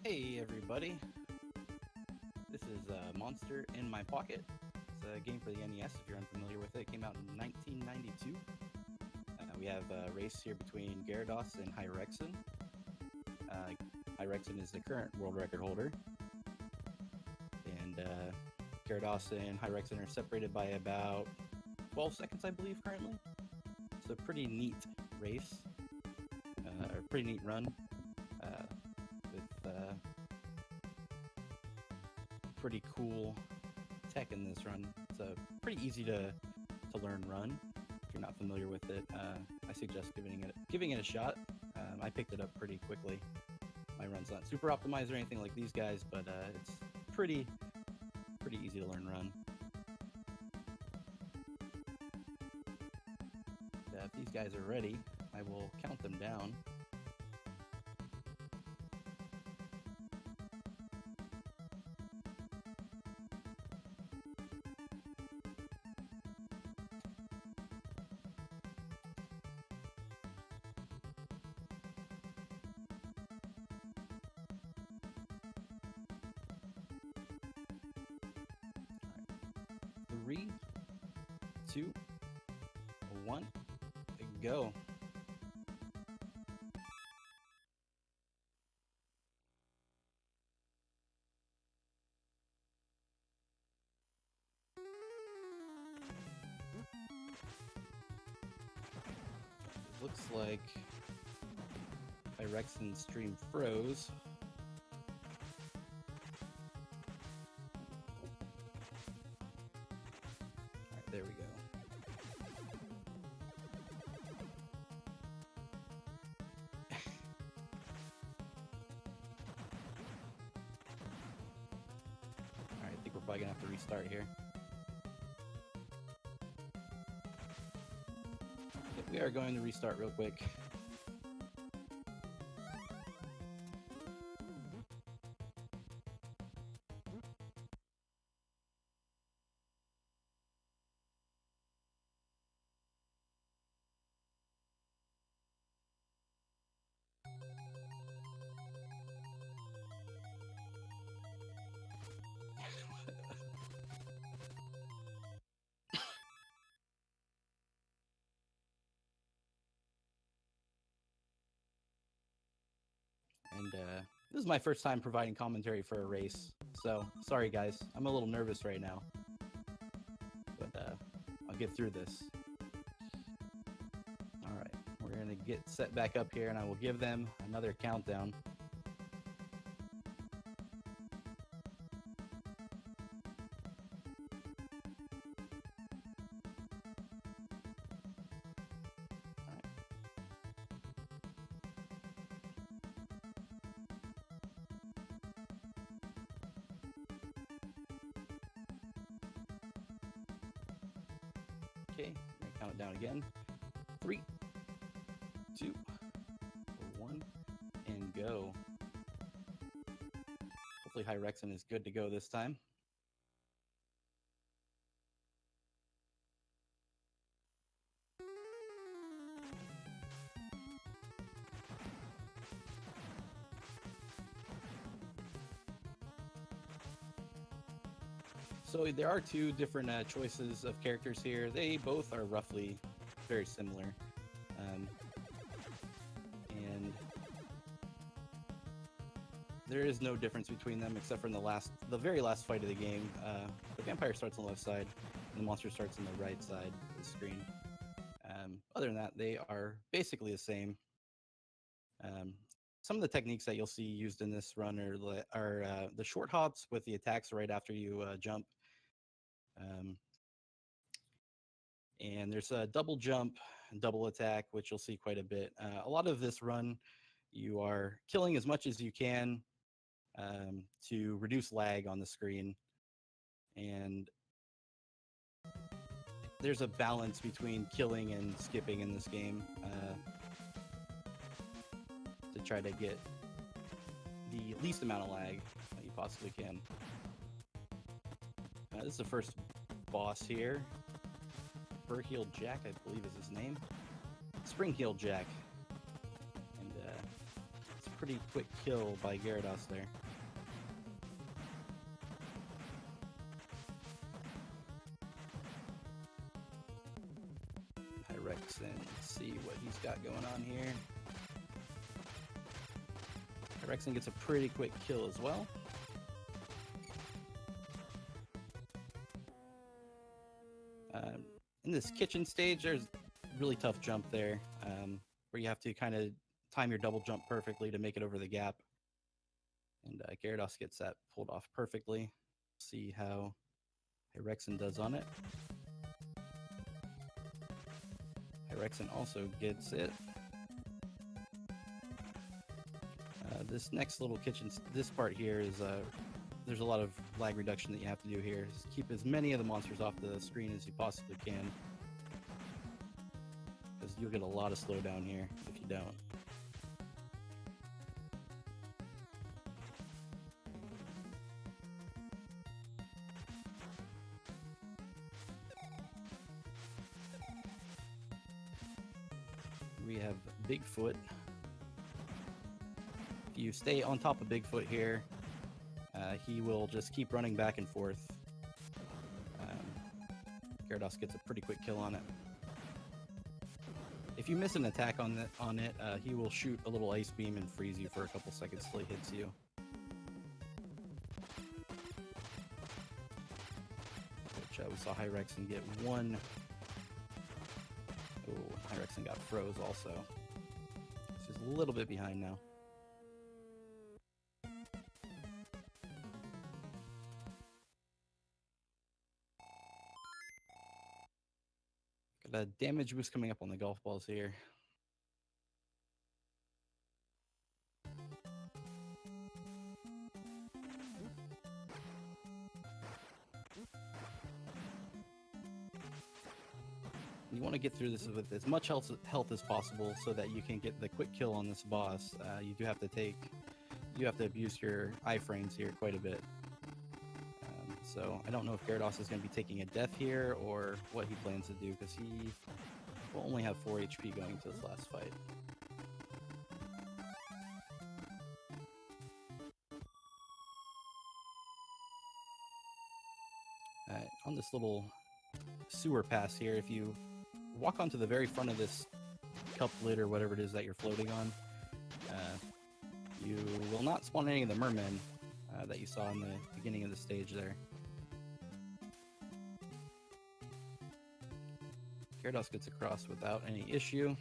Hey everybody, this is Monster in My Pocket. It's a game for the NES if you're unfamiliar with it. It came out in 1992. We have a race here between Garadas and hirexen. Hirexen is the current world record holder. And Garadas and hirexen are separated by about 12 seconds, I believe, currently. It's a pretty neat race, or pretty neat run. With pretty cool tech in this run. It's a pretty easy to learn run. If you're not familiar with it, I suggest giving it a shot. I picked it up pretty quickly. My run's not super optimized or anything like these guys, but it's pretty easy to learn run. If these guys are ready, I will count them down. Three, 2, 1, go. Looks like hirexen's stream froze. Alright, there we go. Alright, I think we're probably gonna have to restart here. We are going to restart real quick. And this is my first time providing commentary for a race, so sorry guys, I'm a little nervous right now, but I'll get through this. Alright, we're gonna get set back up here and I will give them another countdown. Okay, I'm gonna count it down again. 3, 2, 1, and go. Hopefully hirexen is good to go this time. So there are two different choices of characters here. They both are roughly very similar. And there is no difference between them except for in the very last fight of the game. The vampire starts on the left side and the monster starts on the right side of the screen. Other than that, they are basically the same. Some of the techniques that you'll see used in this run are the short hops with the attacks right after you jump. And there's a double jump, double attack, which you'll see quite a bit. A lot of this run, you are killing as much as you can to reduce lag on the screen. And there's a balance between killing and skipping in this game to try to get the least amount of lag that you possibly can. This is the first boss here. Fur-heeled Jack, I believe is his name. Spring-heeled Jack. And pretty quick kill by Garadas there. Hirexen, let's see what he's got going on here. Hirexen gets a pretty quick kill as well. In this kitchen stage, there's a really tough jump there, where you have to kind of time your double jump perfectly to make it over the gap. And Garadas gets that pulled off perfectly. See how Hirexen does on it. Hirexen also gets it. This next little kitchen, this part here is, there's a lot of lag reduction that you have to do here. Just keep as many of the monsters off the screen as you possibly can, because you'll get a lot of slowdown here if you don't. We have Bigfoot. If you stay on top of Bigfoot here, he will just keep running back and forth. Garadas gets a pretty quick kill on it. If you miss an attack on it, he will shoot a little ice beam and freeze you for a couple seconds till he hits you. Which we saw Hirexen get one. Oh, Hirexen got froze also. He's a little bit behind now. Got a damage boost coming up on the golf balls here. You want to get through this with as much health as possible so that you can get the quick kill on this boss. You do have to abuse your iframes here quite a bit. So I don't know if Garadas is going to be taking a death here or what he plans to do, because he will only have 4 HP going into this last fight. On this little sewer pass here, if you walk onto the very front of this cup lid or whatever it is that you're floating on, you will not spawn any of the mermen that you saw in the beginning of the stage there. Garadas gets across without any issue.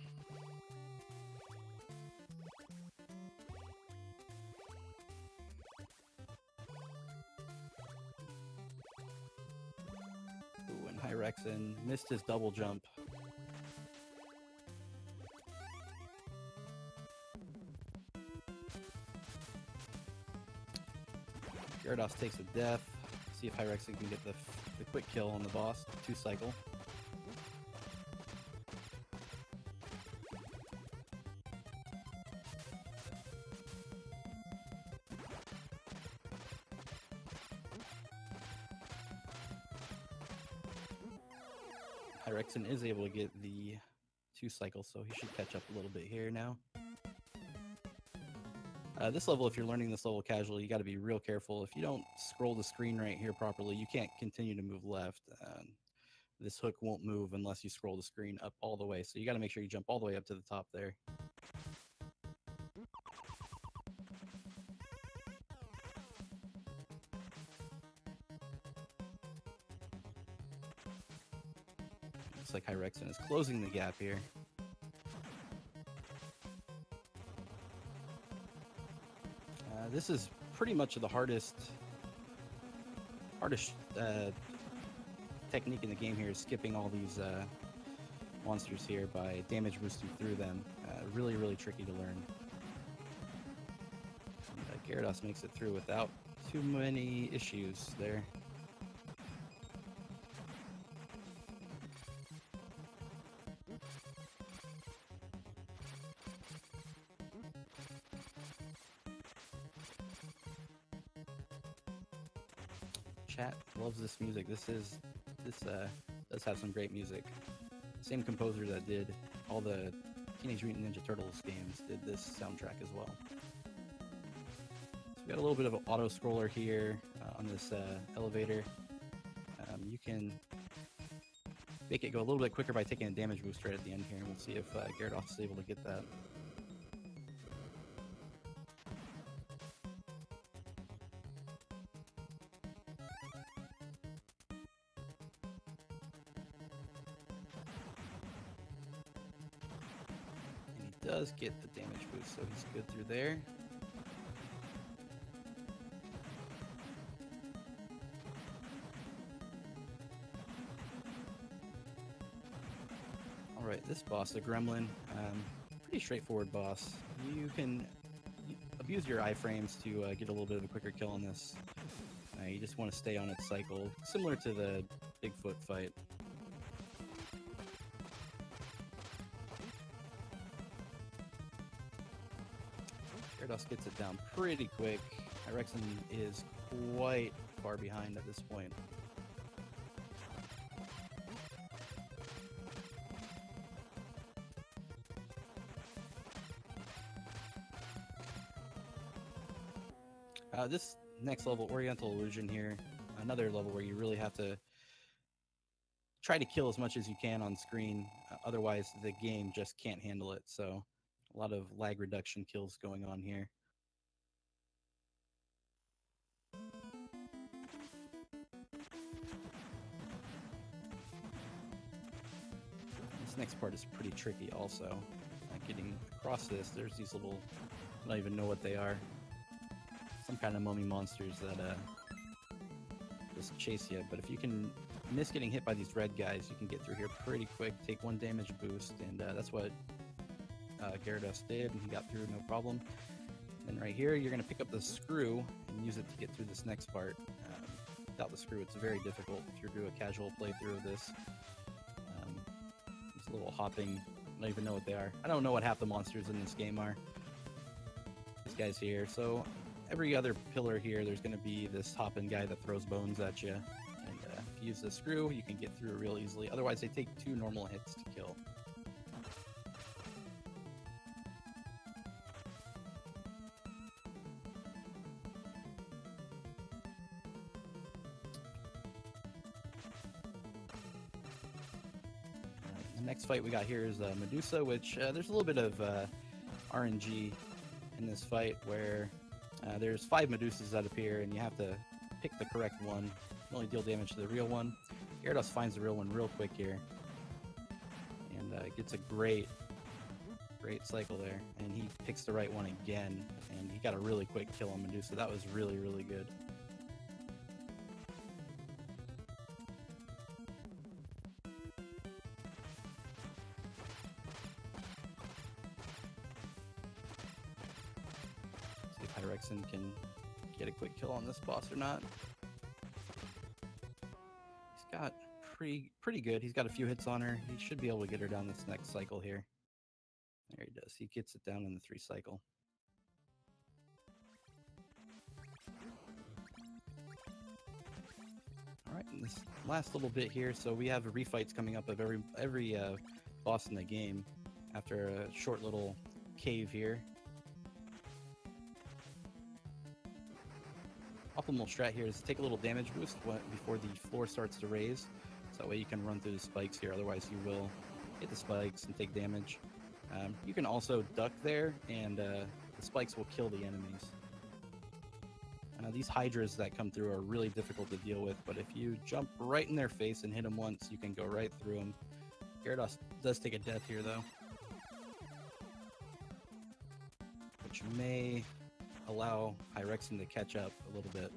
Ooh, and Hirexen missed his double jump. Garadas takes a death. See if Hirexen can get the quick kill on the boss. 2-cycle. Hirexen is able to get the 2-cycle, so he should catch up a little bit here now. This level, if you're learning this level casually, you got to be real careful. If you don't scroll the screen right here properly, you can't continue to move left. This hook won't move unless you scroll the screen up all the way, so you got to make sure you jump all the way up to the top there. Looks like Hirexen is closing the gap here. This is pretty much the hardest technique in the game here, is skipping all these monsters here by damage boosting through them. Really, really tricky to learn. Garadas makes it through without too many issues there. Chat loves this music. This does have some great music. Same composer that did all the Teenage Mutant Ninja Turtles games did this soundtrack as well. We got a little bit of an auto scroller here on this elevator. You can make it go a little bit quicker by taking a damage boost right at the end here, and we'll see if Garados is able to get that. And he does get the damage boost, so he's good through there. Alright, this boss, the Gremlin, pretty straightforward boss. You can abuse your iframes to get a little bit of a quicker kill on this. You just want to stay on its cycle, similar to the Bigfoot fight. Garados gets it down pretty quick. Hirexen is quite far behind at this point. This next level, Oriental Illusion here, another level where you really have to try to kill as much as you can on screen, otherwise the game just can't handle it. So a lot of lag reduction kills going on here. This next part is pretty tricky also. Getting across this, there's these little, I don't even know what they are. Some kind of mummy monsters that just chase you. But if you can miss getting hit by these red guys, you can get through here pretty quick, take one damage boost, and that's what Garados did, and he got through no problem. And right here, you're going to pick up the screw and use it to get through this next part. Without the screw, it's very difficult if you do a casual playthrough of this. These little hopping, I don't even know what they are. I don't know what half the monsters in this game are. These guys here, so every other pillar here, there's going to be this hopping guy that throws bones at you. And if you use the screw, you can get through real easily. Otherwise, they take 2 normal hits to kill. The next fight we got here is Medusa, which there's a little bit of RNG in this fight where there's 5 Medusas that appear, and you have to pick the correct one. You only deal damage to the real one. Garados finds the real one real quick here, and gets a great cycle there. And he picks the right one again, and he got a really quick kill on Medusa. That was really, really good. Hirexen can get a quick kill on this boss or not. He's got pretty good. He's got a few hits on her. He should be able to get her down this next cycle here. There he does. He gets it down in the 3 cycle. All right, and this last little bit here. So we have refights coming up of every boss in the game after a short little cave here. Optimal strat here is to take a little damage boost before the floor starts to raise, so that way you can run through the spikes here. Otherwise you will hit the spikes and take damage. You can also duck there, and the spikes will kill the enemies. These hydras that come through are really difficult to deal with, but if you jump right in their face and hit them once, you can go right through them. Garados does take a death here though, which may allow Hirexen to catch up a little bit.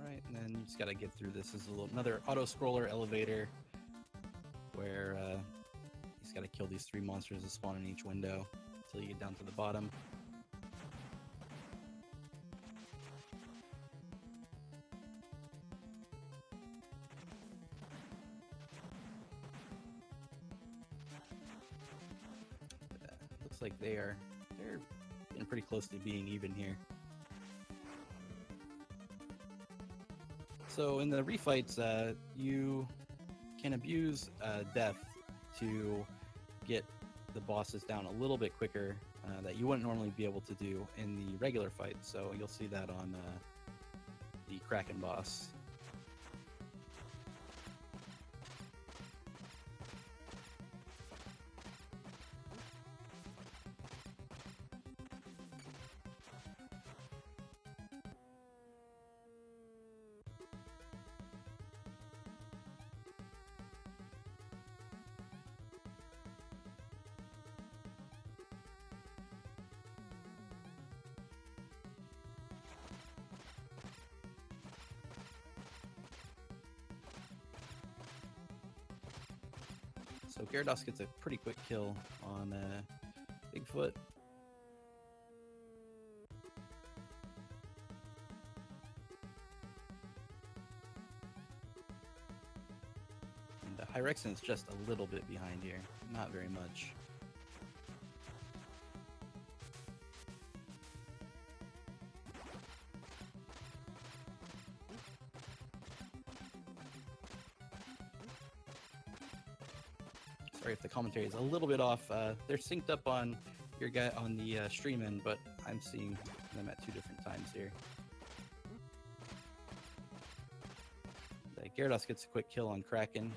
Right, and then you just gotta get through this. This is another auto-scroller elevator where you just gotta kill these 3 monsters that spawn in each window until you get down to the bottom. looks like they're getting pretty close to being even here. So in the refights, you can abuse death to get the bosses down a little bit quicker that you wouldn't normally be able to do in the regular fight. So you'll see that on the Kraken boss. So Gyarados gets a pretty quick kill on Bigfoot. And Hirexen is just a little bit behind here, not very much. Sorry if the commentary is a little bit off. They're synced up on your guy on the stream end, but I'm seeing them at 2 different times here. Gyarados gets a quick kill on Kraken.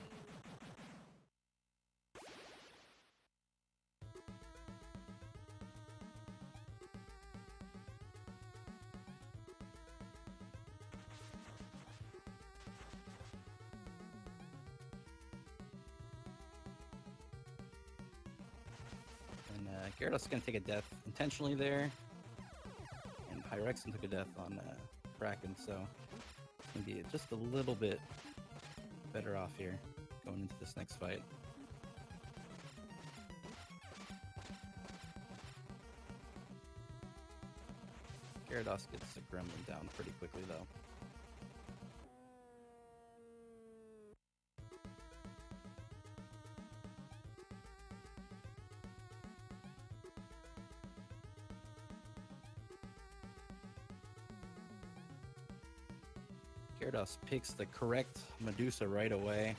Gyarados is going to take a death intentionally there, and Hirexen took a death on Kraken, so it's going to be just a little bit better off here going into this next fight. Gyarados gets the Gremlin down pretty quickly, though. Gyarados picks the correct Medusa right away.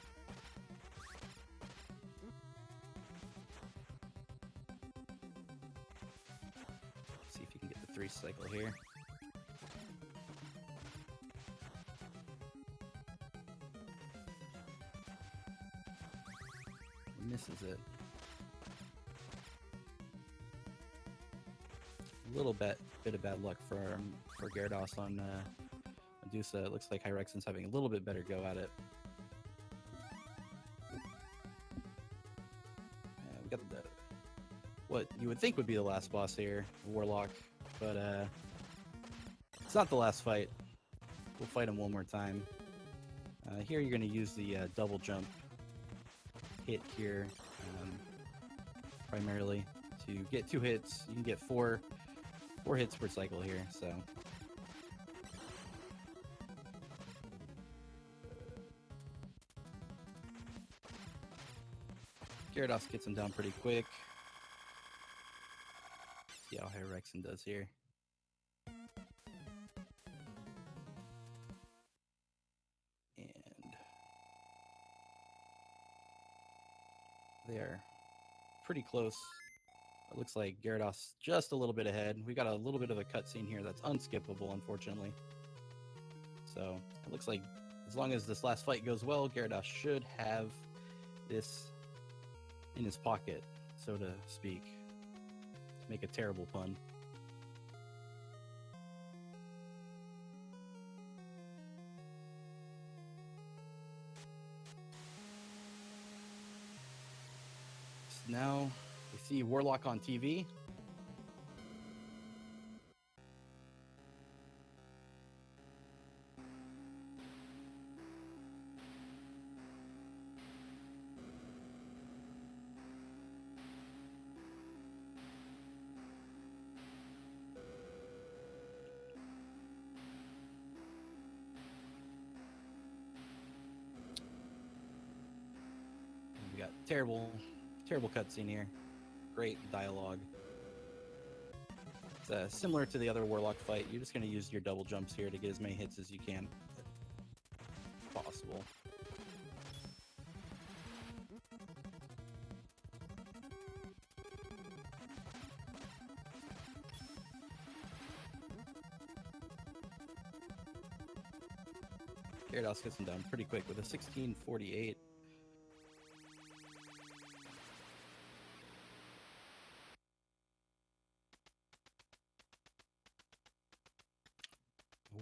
See if you can get the 3 cycle here. Misses it. A little bit of bad luck for Gyarados on Medusa. It looks like Hirexen's having a little bit better go at it. We got what you would think would be the last boss here, Warlock, but it's not the last fight. We'll fight him one more time. Here you're going to use the double jump hit here, primarily to get 2 hits. You can get 4 hits per cycle here, so. Gyarados gets him down pretty quick. See how Hirexen does here. And they are pretty close. It looks like Gyarados just a little bit ahead. We got a little bit of a cutscene here that's unskippable, unfortunately. So it looks like as long as this last fight goes well, Gyarados should have this in his pocket, so to speak, to make a terrible pun. So now we see Warlock on TV. We got terrible cutscene here. Great dialogue. Similar to the other Warlock fight, you're just going to use your double jumps here to get as many hits as you can if possible. Gyarados gets him done pretty quick with a 1648.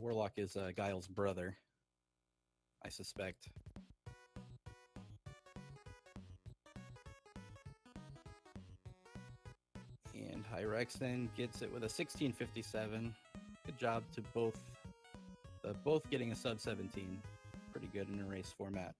Warlock is Guile's brother, I suspect. And hirexen gets it with a 1657. Good job to both getting a sub 17. Pretty good in a race format.